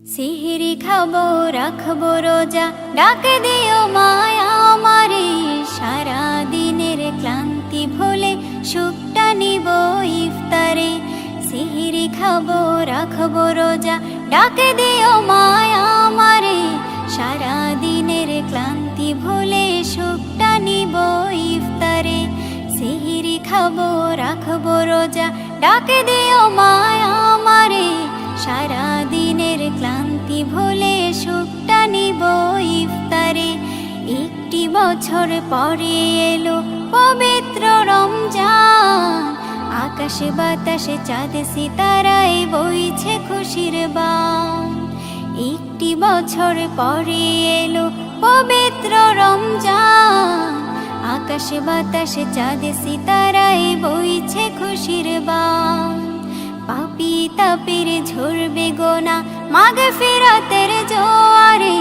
সিহরি খাবো রাখবো রোজা, ডাকে দিও মায়া আমারে। সারা দিনের ক্লান্তি ভুলে সুখটা নিব ইফতারে। সিহরি খাবো রাখবো রোজা, ডাকে দিও মায়া আমারে। সারা দিনের ক্লান্তি ভুলে সুখটা নিব ইফতারে। সিহরি খাবো রাখবো রোজা, ডাকে দিও মায়া আমারে। সারা দিনের ক্লান্তি ভুলে সুখটা নিব ইফতারে। একটি বছর পরে এলো পবিত্র রমজান, আকাশে বাতাসে চাঁদ সিতারায় বইছে খুশির বান। একটি বছর পরে এলো পবিত্র রমজান, আকাশে বাতাসে চাঁদ সিতারায় বইছে খুশির বান। পাপী তাপের ঝরবে গোনা মাগফিরাতের জোয়ারে।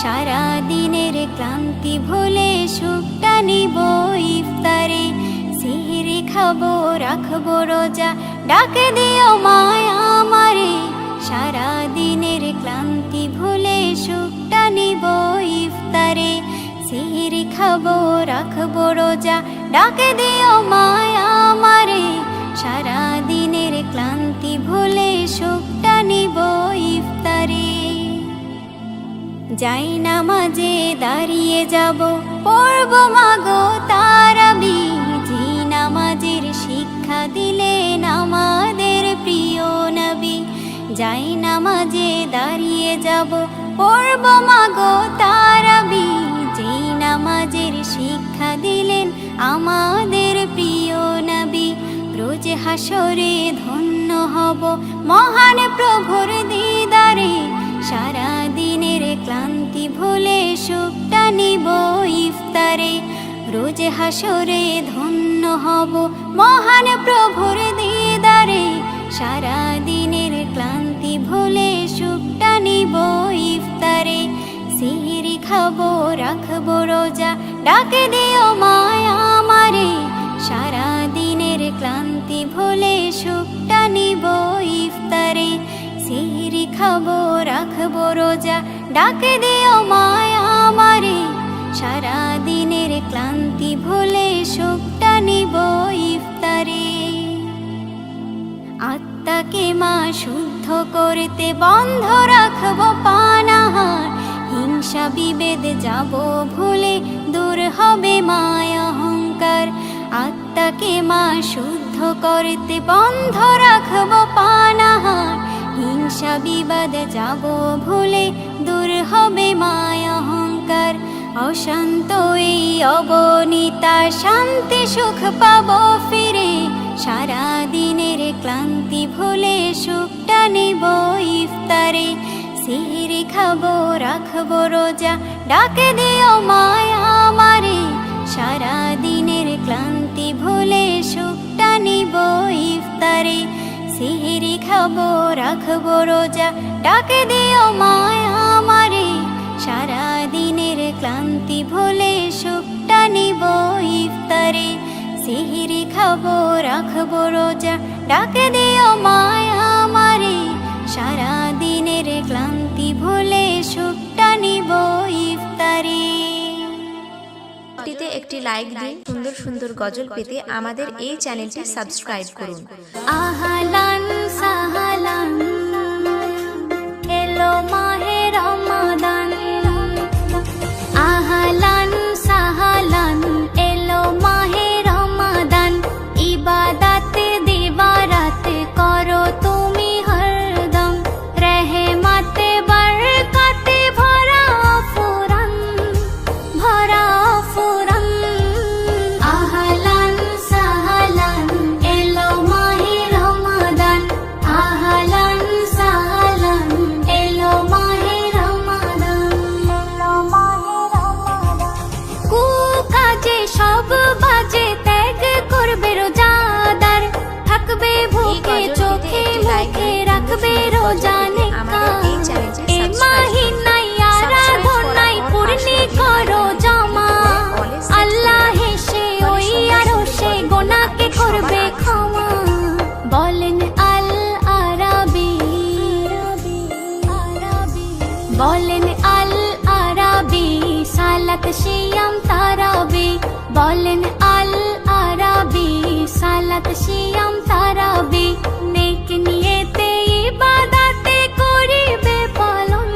সারা দিনের ক্লান্তি ভুলে সুখটা নিব ইফতারে। সিহরি খাবো রাখবো রোজা, ডাকে দিও মায়া আমারে। সারা দিনের ক্লান্তি ভুলে সুখটা নিব ইফতারে। সিহরি খাবো রাখবো রোজা, ডাকে দিও মায়া আমারে। সারা দিনের ক্লান্তি ভুলে সুখটা নিব ইফতারে। যাই নামাজে দাঁড়িয়ে যাব, পড়ব মাগো তারাবি। যে নামাজের শিক্ষা দিলেন আমাদের প্রিয় নবী। যাই নামাজে দাঁড়িয়ে যাব, পড়ব মাগো তারাবি। যে নামাজের শিক্ষা দিলেন আমাদের প্রিয় নবী। রোজ হাসরে ধন্য হব মহান প্রভুর দিদারে। সারা দিনের ক্লান্তি ভুলে সুখটা নিব ইফতারে। রোজ হাসরে ধন্য হব মহান প্রভুর দিদারে। সারা দিনের ক্লান্তি ভুলে সুখটা নিব ইফতারে। সিহরি খাবো রাখবো রোজা, ডাকে দিও মায়া আমারে। সারা দিনের ক্লান্তি ভুলে সুখটা নিব ইফতারে। সিহরি খাবো রাখবো রোজা, ডাকে দিও মায়া আমারে। সারা দিনের ক্লান্তি ভুলে সুখটা নিব ইফতারে। আত্মাকে মা শুদ্ধ করতে বন্ধ রাখবো পানাহার। হিংসা বিভেদ যাব ভুলে, দূর হবে মায়া অহংকার। আত্মাকে মা শুদ্ধ করতে বন্ধ রাখবো পানাহার। হিংসা বিবাদ যাব ভুলে, দূর হবে মায়া অহংকার। অশান্ত এই অবনীতা শান্তি সুখ পাবো ফিরে। সারা দিনের ক্লান্তি ভুলে সুখটা নিব ইফতারে। সিহরি খাবো রাখবো রোজা, ডাকে দিও মায়া আমারে। সারা দিনের ক্লান্তি ভুলে সুখটা নিব ইফতারে। সিহরি খাবো রাখবো রোজা, ডাকে দিও মায়া আমারে। সারা দিনের ক্লান্তি ভুলে সুখটা নিব ইফতারে। সিহরি খাবো রাখবো রোজা, ডাকে দিও মায়া আমারে। সারা দিনের ক্লান্তি ভুলে সুখটা নিব ইফতারে। একটি লাইক দিন। সুন্দর সুন্দর গজল পেতে আমাদের এই চ্যানেলটি সাবস্ক্রাইব করুন। আহলান সাহলান, এলো মাহে রমাদান। আহলান সাহলান, এলো মাহে রমাদান। ইবাদত দিবারাত করো তুমি হরদম। রহমতে বরকতে ভরা ফুরান, ভরা ফুরান। আহলান সাহলান, এলো মাহে রমাদান। বলেন আল আরাবি সালাত সিয়াম তারাবি, বলেন আল আরাবি সালাত সিয়াম তারাবি, নেক নিয়েতে ইবাদতে করিবে পালন,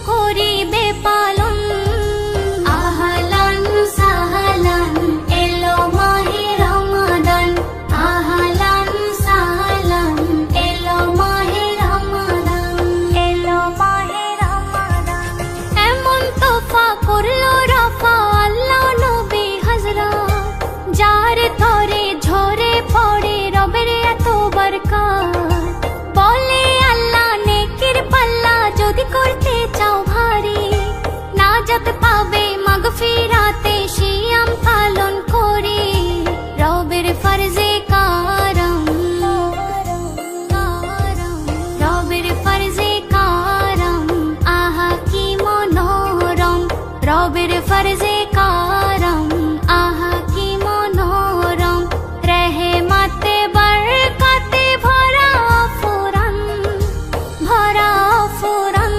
করিবে পালন। আহলান সাহলান এলো মাহে রমাদান, আহলান সাহলান এলো মাহে রমাদান, এলো মাহে রমাদান। এমন তোফা করলো রফা আল্লাহ নবী হযরত, যার তরে ঝরে পড়ে রবের এত বরকত। বলে আল্লাহ নেকির পাল্লা যদি করতে চাও ভারী, নাজাত পাবে মাগফিরাতে সিয়াম পালন করে। রবের ফরজে কারম, রবের ফরজে কারম, আহা কি মনোরম, রবের ফরজে কারম, আহা কি মনোরম। রহমতে বরকতে ভরা ফুরান, ভরা ফুরান।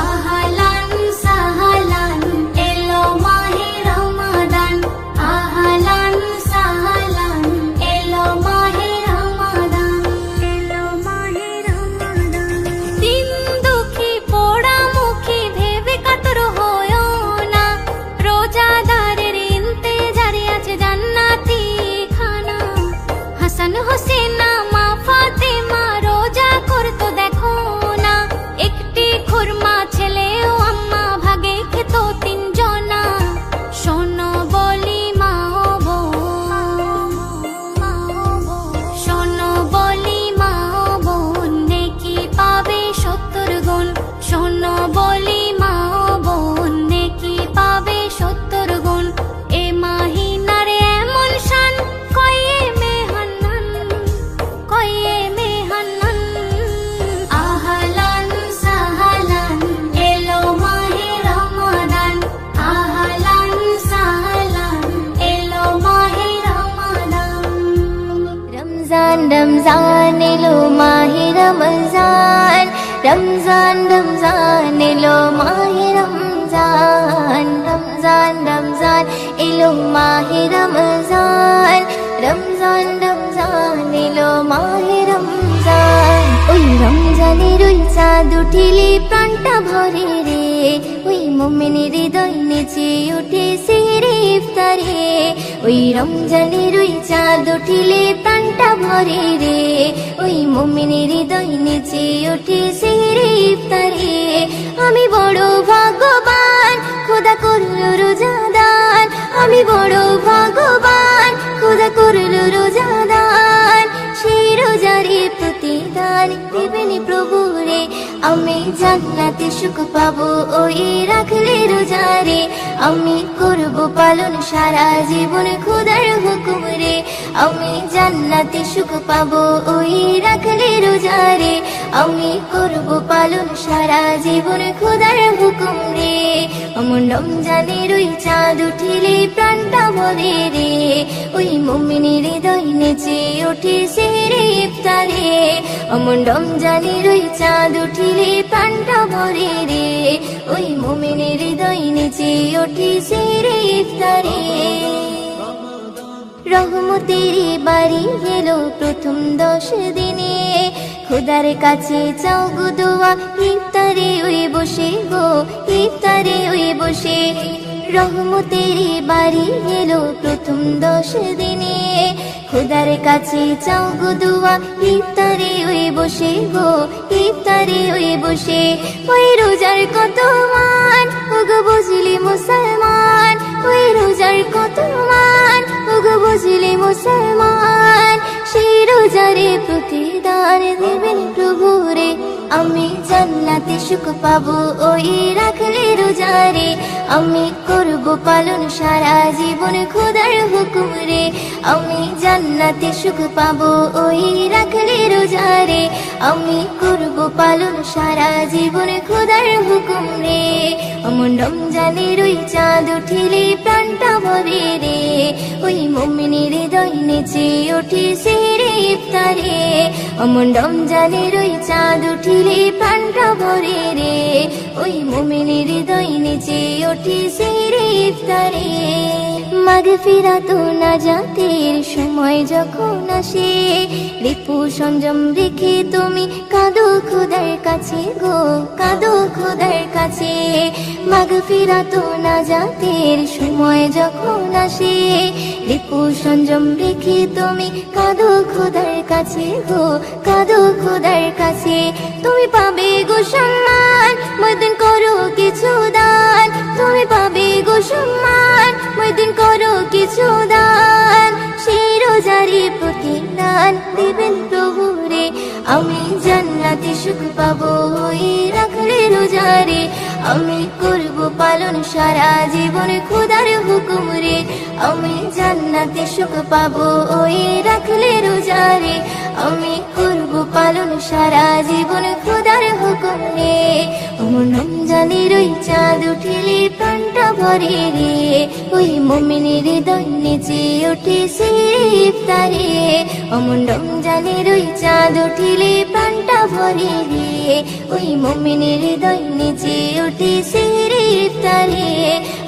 আহলান সাহলান এলো মাহে রমাদান, আহলান সাহলান এলো মাহে রমাদান, এলো মাহে রমাদান। দিন দুঃখী পোড়া মুখী ভেবে কাতর হয়ো না, রোজাদারের ইন্তেজারে আছে জান্নাতি খানা। হাসান হোসেনা মা ফাতেমা রোজা করতো দেখো না, একটি খুরমা ছেলেও আম্মা ভাগে খেত তিনজনা। শোনো বলি মা ও বোন, শোনো বলি মা ও বোন, নেকি পাবে 70 গুণ। শোনো বলি মা ও বোন, নেকি পাবে 70 গুণ। এ মাহিনার এমন শান কয়ে মেহান্নান, কয়ে মেহান্নান। আহলান সাহলান এলো মাহে রমাদান, আহলান সাহলান এলো মাহে রমাদান। রমজান রমজান এলো মাহে রমজান, রমজান রমজান এলো মাহে রমজান, রমজান রমজান এলো মাহে রমজান, রমজান রমজান এলো মাহে রমজান। ওই রমজানের ওই চাঁদ উঠিলে প্রাণটা ভরে রে, ওই মুমিনের হৃদয় নেচে উঠে সেহরে ইফতারে। ওই রমজানের ওই চাঁদ উঠিলে প্রাণটা ভরে রে, ওই মুমিনের হৃদয় নেচে উঠে সেহরে ইফতারে। আমি বড় ভাগ্যবান খোদা করলো রোজাদান, আমি বড় ভাগ্যবান খোদা করলো রোজাদান। সেই রোজারে প্রতিদান দেবেন প্রভু রে, আমি জান্নাতে সুখ পাবো ওই রাখলে রোজারে। আমি করব পালন সারা জীবন খোদার হুকুম রে, আমি জান্নাতে সুখ পাবো ওই রাখলে রোজারে। আমি করব পালন সারা জীবন খোদার হুকুম রে। অমন রমজানের ওই চাঁদ উঠিলে প্রাণটা ভরে রে, ওই মুমিনের হৃদয় নেচে ওঠে সেহরে ইফতারে। অমন রমজানের ওই চাঁদ উঠিলে প্রাণটা ভরে রে, ওই মুমিনের হৃদয় নেচে ওঠে সেহরে ইফতারে। রহমতের বাড়ি এলো প্রথম 10 দিনে, খোদার কাছে চাও গো দোয়া ইফতারে ওই বসে গো, ইফতারে ওই বসে। রহমতের বাড়ি এলো প্রথম 10 দিনে, খোদার কাছে চাও গো দোয়া ইফতারে ওই বসে গো, ইফতারে ওই বসে। ওই রোজার কত মান ওগো বুঝলি মুসলমান, ওই রোজার কত মান ওগো বুঝলি মুসলমান। সেই রোজারে প্রতিদান দেবেন প্রভু রে, আমি জান্নাতে সুখ পাবো ওই রাখলে রোজারে। আমি করব পালন সারা জীবন খোদার হুকুম রে, আমি জান্নাতে সুখ পাবো ওই রাখলে রোজারে। আমি করব পালন সারা জীবন খোদার হুকুম রে। অমন রমজানের ওই চাঁদ উঠিলে প্রাণটা ভরে রে, ওই মুমিনের হৃদয় নেচে ওঠে সেহরে ইফতারে। অমন রমজানের ওই চাঁদ উঠিলে প্রাণটা ভরে রে, ওই মুমিনের হৃদয় নেচে ওঠে সেহরি ইফতারে। মাগফিরাত ও নাজাতের সময় যখন আসে, রিপু সংযম রেখে তুমি কাঁদো খোদার কাছে গো, কাঁদো খোদার কাছে। মাগফিরাত ও নাজাতের সময় যখন আসে, রিপু সংযম রেখে তুমি কাঁদো খোদার কাছে গো, কাঁদো খোদার কাছে। তুমি পাবে গো সম্মান, ময়দিন করো কিছু দান। তুমি পাবে গো সম্মান, ময়দিন করো কিছু দান। সেই রোজারি প্রতিদান দিবেন প্রভু রে, আমি জান্নাতে সুখ পাবো ওই রাখলে রোজারে। আমি করব পালন সারা জীবন খোদার হুকুম রে, আমি জান্নাতে সুখ পাবো ওই রাখলে রোজারে। আমি করব পালন সারা জীবন খোদার হুকুম রে। অমন রমজানের ওই চাঁদ উঠিলে প্রাণটা ভরে রে, ওই মুমিনের হৃদয় নেচে ওঠে সেহরি ইফতারে। অমন রমজানের ওই চাঁদ উঠিলে প্রাণটা ভরে রে, ওই মুমিনের হৃদয় নেচে ওঠে সেহরি ইফতারে।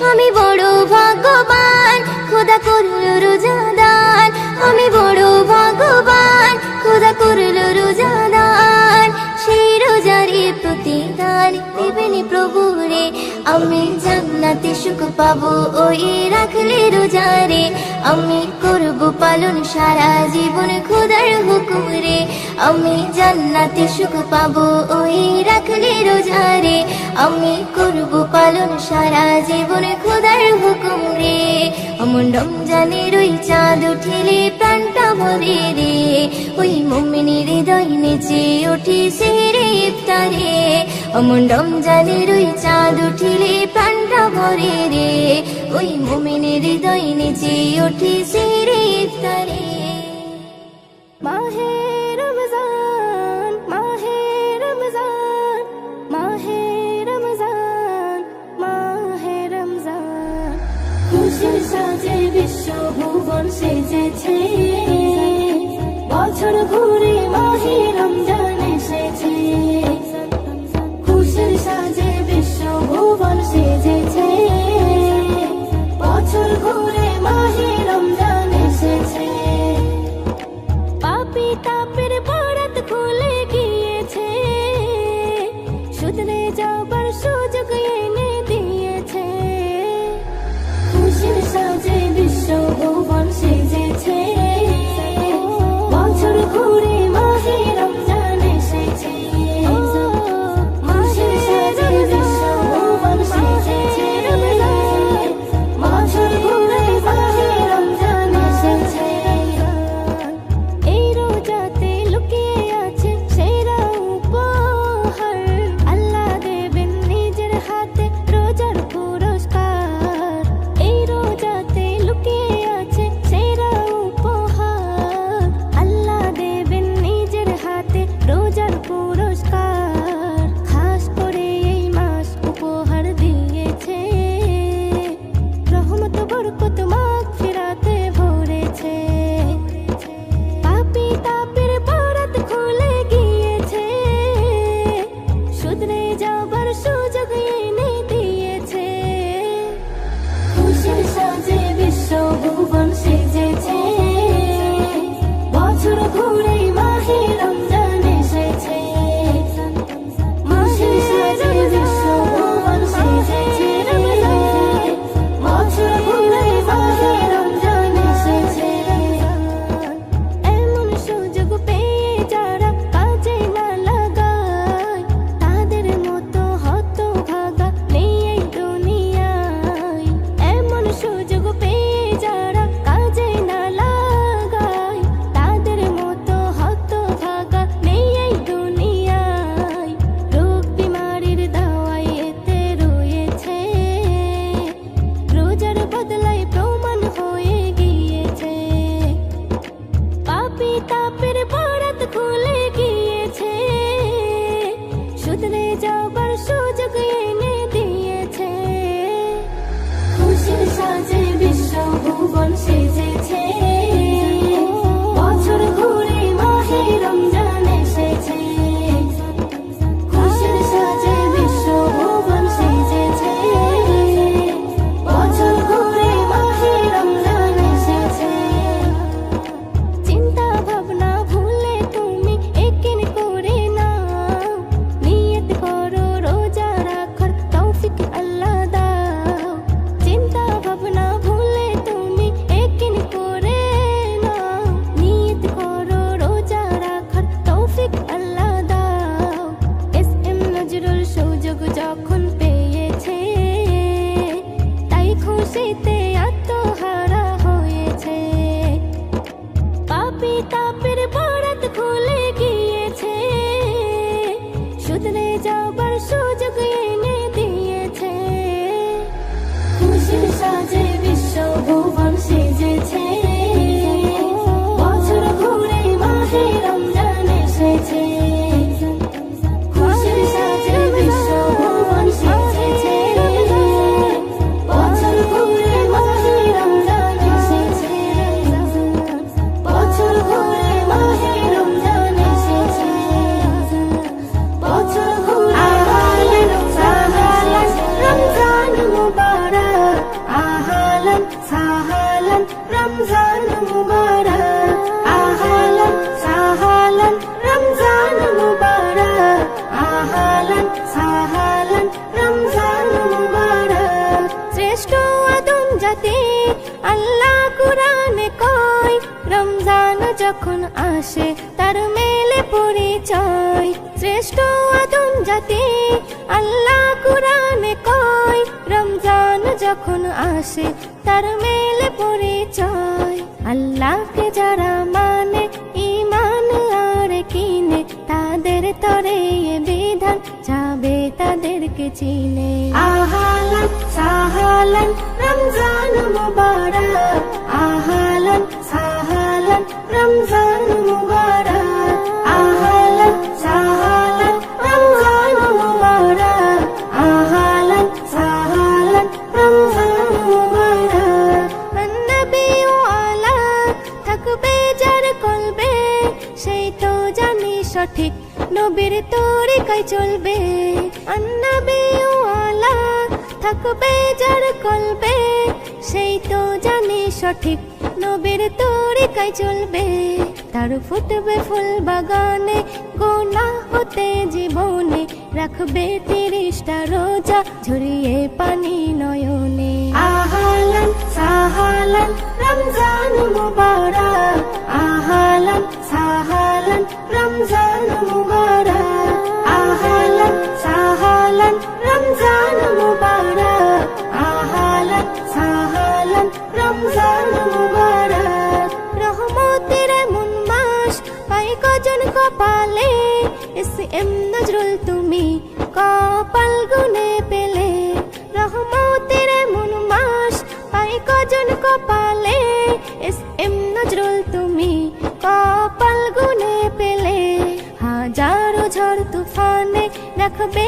আমি বড় ভাগ্যবান, খোদা করলো রোজাদার। আমি বড় ভাগ্যবান, খোদা করলো রোজাদার। সেই রোজারে প্রতিদান দিবেন প্রভু রে, আমি জান্নাতে সুখ পাবো ওই রাখলে রোজারে। আমি করব পালন সারা জীবন খোদার হুকুম রে, আমি জান্নাতে সুখ পাবো ওই রাখলে রোজারে। আমি করব পালন সারা জীবন খোদার হুকুম রে। অমন রমজানের ওই চাঁদ উঠিলে প্রাণটা ভরে রে, ওই মুমিনের হৃদয় নেচে ওঠে সেহরি ইফতারে। অমন রমজানের ওই চাঁদ উঠিলে প্রাণটা ভরে রে, ওই মুমিনের হৃদয় নেচে ওঠে সেহরি ইফতারে। মাহে রমজান, মাহে রমজান, মাহে রমজান, মাহে রমজান। খুশির সাজে বিশ্ব ভুবন সেজেছে, বছর ঘুরে মাহে রমজান এসেছে। খুশির সাজে বিশ্ব ভুবন সেজেছে, বছর ঘুরে মাহে রমজান এসেছে। পাপী তাপের বরাত খুলে গিয়েছে, শুধরে যাবার সুযোগ এনে দিয়েছে। খুশির সাজে বিশ্ব ভুবন সেজেছে, বছর ঘুরে মাহে রমজান এসেছে। খুশির সাজে বিশ্ব ভুবন সেজেছে, বছর ঘুরে মাহে রমজান এসেছে। এই রোজাতে লুকিয়ে আছে সেরা উপহার, আল্লাহ দেবেন নিজের হাতে রোজার পুরস্কার। এই রোজাতে লুকিয়ে আছে সেরা উপহার, আল্লাহ দেবেন নিজের হাতে রোজার পুরস্কার। খাস করে এই মাস উপহার দিয়েছে, রহমত বরকত মাগফিরাতে ভরেছে। পাপী তাপের বরাত খুলে গিয়েছে, শুধরে যাবার সুযোগ এনে দিয়েছে। খুশির সাজে বিশ্ব ভুবন সেজেছে, বছর ঘুরে মাহে রমজান এসেছে। খুশির সাজে বিশ্ব ভুবন সেজেছে, বছর ঘুরে মাহে রমজান এসেছে। এমন সুযোগ পেয়ে যারা কাজে না লাগায়, তাদের মতো হতভাগা নেই এই দুনিয়ায়। এমন সুযোগ পেয়ে যারা কাজে না লাগায়, তাদের মতো হতভাগা নেই এই দুনিয়ায়। রোগ বিমারির দাওয়াই এতে রয়েছে, রোজার বদলায় প্রমাণ হয়ে গিয়েছে। পাপী তাপের বরাত খুলে গিয়েছে, শুধরে যাবার সুযোগ এনে দিয়েছে। খুশির সাজে বিশ্ব ভুবন সেজেছে, বছর ঘুরে মাহে রমজান এসেছে। খুশির সাজে বিশ্ব সবার সুযোগ এনে দিয়েছে। খুশির সাজে বিশ্ব ভুবন সেজেছে, বছর ঘুরে মাহে রমজান এসেছে। খুশির সাজে বিশ্ব ভুবন সেজেছে, বছর ঘুরে মাহে রমজান এসেছে। বছর ঘুরে মাহে রমজান এসেছে, বছর ঘুরে আহলান সাহলান রমজান মুবারক, আহলান সাহলান রমজান মুবারক, আহলান সাহলান রমজান মুবারক, আহলান সাহলান রমজান মুবারক। শ্রেষ্ঠ আদম জাতি আল্লাহ কুরআনে কয়, রমজান যখন আসে তার মেলে পরিচয়। শ্রেষ্ঠ আদম জাতি আল্লাহ কুরআনে কয়, রমজান যখন আসে তার মেলে পরিচয়। আল্লাহকে যারা মানে ঈমান আর কিনে, তাদের তরে এ বিধান যাবে তাদেরকে চিনে। আহলান সাহলান রমজান মুবারক, আহলান সাহলান রমজান মুবারক, আহলান সাহলান রমজান মুবারক, আহলান সাহলান রমজান মুবারক। নবী ওয়ালা থাকবে যার কলবে, সেই তো জানি সঠিক নবীর তরিকায় চলবে। নবী ওয়ালা থাকবে যার কলবে, সেই তো জানি সঠিক নবীর তরিকায় চলবে। তার ফুটবে ফুল বাগানে, গোনাহ হতে জীবনে, রাখবে 30টা রোজা ঝরিয়ে পানি নয়নে। আহলান সাহলান রমজান মুবারক, আহলান সাহলান রমজান মুবারক, আহলান সাহলান রমজান মুবারক, আহলান সাহলান রমজান মুবারক। রহমতের এমন মাস পাই কজন কপালে, এসএম নজরুল তুমি কপাল গুনে পেলে। রহমতের এমন মাস পাই কজন কপালে, এসএম নজরুল তুমি কপাল গুনে পেলে। হাজারো ঝড় তুফানে রাখবে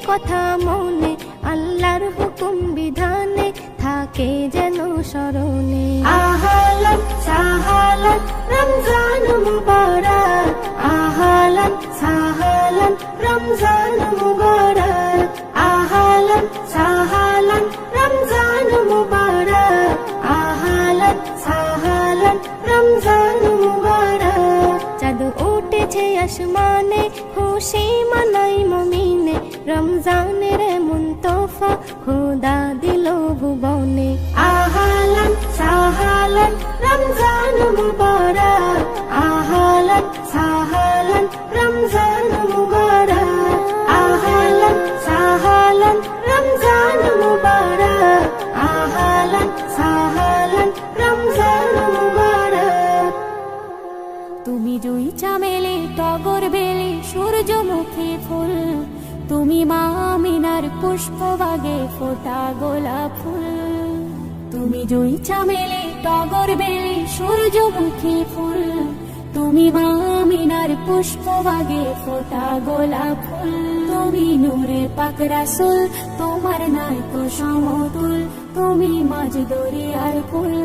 কথা মনে, আল্লাহর হুকুম বিধানে থাকে যেন স্মরণে। আহলান সাহলান রমজান মুবারক, আহলান সাহলান রমজান মুবারক, আহলান সাহলান রমজান মুবারক, আহলান সাহলান রমজান মুবারক। চাঁদ উঠেছে আসমানে, খুশি মানাই মুমিনে, রমজানের এমন তোফা খোদা দিল ভুবনে। আহলান সাহলান রমজান মুবারক, আহলান সাহলান রমজান মুবারক, আহলান সাহলান রমজান মুবারক, আহলান সাহলান রমজান মুবারক। তুমি জুই চামেলি টগর বেলি সূর্যমুখী ফুল, তুমি মা আমিনার পুষ্পবাগে ফোটা গোলাপ ফুল। তুমি জুই চামেলি টগর বেলি সূর্যমুখী ফুল, তুমি মা আমিনার পুষ্পবাগে ফোটা গোলাপ ফুল। তুমি নূরে পাক রাসূল, তোমার নাই তো সমতুল, তুমি মাঝ দরিয়ার কুল।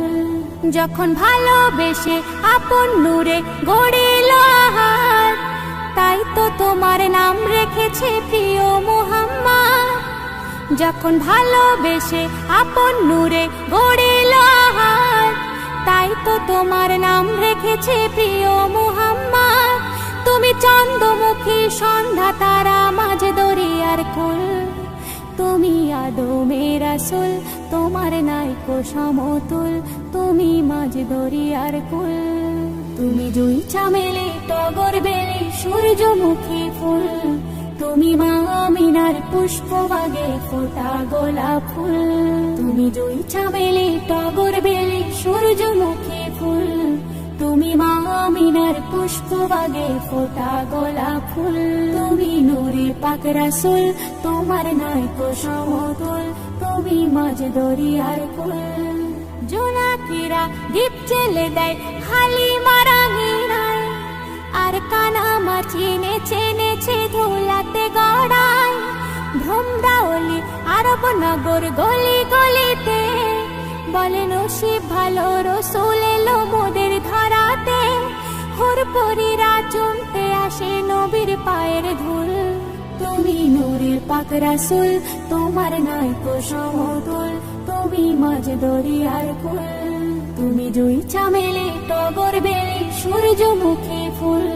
যখন ভালোবেসে আপন নূরে গড়িল আহার, তাই তো তোমার নাম রেখেছে প্রিয় মুহাম্মদ। যখন ভালোবেসে আপন নূরে গড়িল আহার, তাই তো তোমার নাম রেখেছে প্রিয় মুহাম্মদ। তুমি চন্দ্রমুখী সন্ধ্যা তারা মাঝ দরিয়ার কুল, তুমি আদমের রাসূল, তোমার নাই কো সমতুল, তুমি মাঝ দরিয়ার কুল। তুমি জুই চামেলি টগর বেলি সূর্যমুখী ফুল, তুমি মা আমিনার পুষ্পবাগে ফোটা গোলাপ ফুল। তুমি জুই চামেলি টগর বেলি সূর্যমুখী ফুল, তুমি মা আমিনার পুষ্পবাগে ফোটা গোলাপ ফুল, তুমি নূরের পাক রাসূল, তোমার নাই কো সমতুল, তুমি মাঝ দরিয়ার কুল। জোনাকিরা দীপ জেলে দেয় হালিমা রাঙিনায়, আর কানামা চিনেছে নেছে ধুলাতে গড়ায়। ভ্রমরাওলি আরব নগর গলি গলিতে, বলে নসিব ভালো রসুল এলো মোদের ধরাতে। হুরপুরীরা চুমতে আসে নবীর পায়ের ধুল, তুমি নূরের পাক রাসূল, তোমার নাই কো সমতুল, তুমি মাঝ দরিয়ার কুল। তুমি জুই চামেলি টগর বেলি সূর্যমুখী ফুল,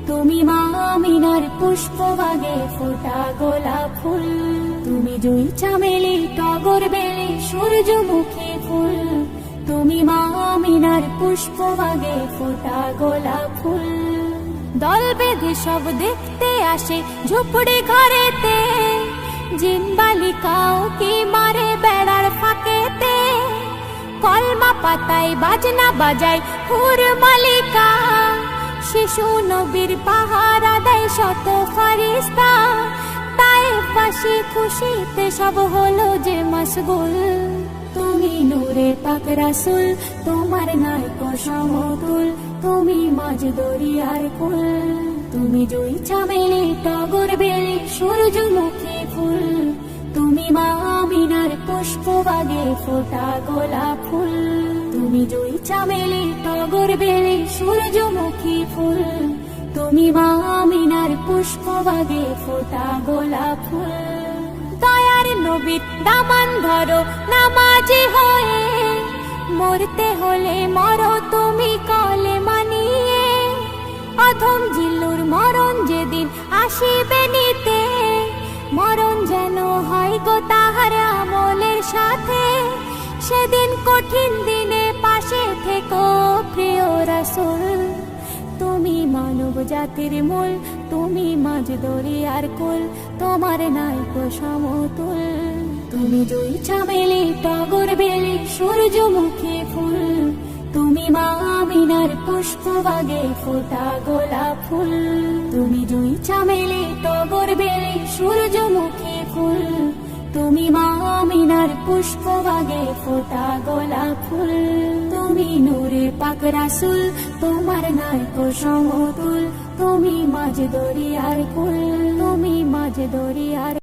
তুমি মা আমিনার পুষ্পবাগে ফোটা গোলাপ ফুল। তুমি জুই চামেলি টগর বেলি সূর্যমুখী ফুল, তুমি মা আমিনার পুষ্পবাগে ফোটা গোলাপ ফুল। দল বেঁধে সব দেখতে আসে ঝুপড়ি ঘরেতে, জিন বালিকাও কি মারে বেড়ার ফাঁকেতে। কলমা পাতায় বাজনা বাজায় হুর মালিকা, শিশু নবীর পাহারা দেয় শত ফারিস্তা। তায়েফবাসী খুশিতে সব হলো যে মশগুল, তুমি নূরের পাক রাসূল, তোমার নাই কো সমতুল, তুমি মাঝ দরিয়ার কুল। তুমি জুই চামেলি টগর বেলি সূর্যমুখী ফুল, তুমি মা আমিনার পুষ্পবাগে ফোটা গোলাপ ফুল। তুমি জুই চামেলি টগর বেলি সূর্যমুখী ফুল, তুমি মা আমিনার পুষ্পবাগে ফোটা গোলাপ ফুল। দয়ার নবীর দামান ধরো নামাজি হয়ে, মরতে হলে মরো তুমি কলে মানিয়ে। অধম জিল্লুর মরণ যেদিন আসিবে নিতে, মরণ যেন হয় গো তাহার আমলের সাথে। সেদিন কঠিন দিনে পাশে থেকো প্রিয় রাসূল, তুমি মানব জাতির মূল, তুমি মাঝ দরিয়ার কুল, তোমার নাই কো সমতুল। তুমি জুই চামেলি টগর বেলি সূর্যমুখী ফুল, তুমি মা আমিনার পুষ্পবাগে ফোটা গোলাপ ফুল। তুমি জুই চামেলি টগর বেলি সূর্যমুখী ফুল, তুমি মা আমিনার পুষ্পবাগে ফোটা গোলাপ ফুল। তুমি নূরের পাক রাসূল, তোমার নাই কো সমতুল, তুমি মাঝ দরিয়ার কুল, তুমি মাঝ দরিয়ার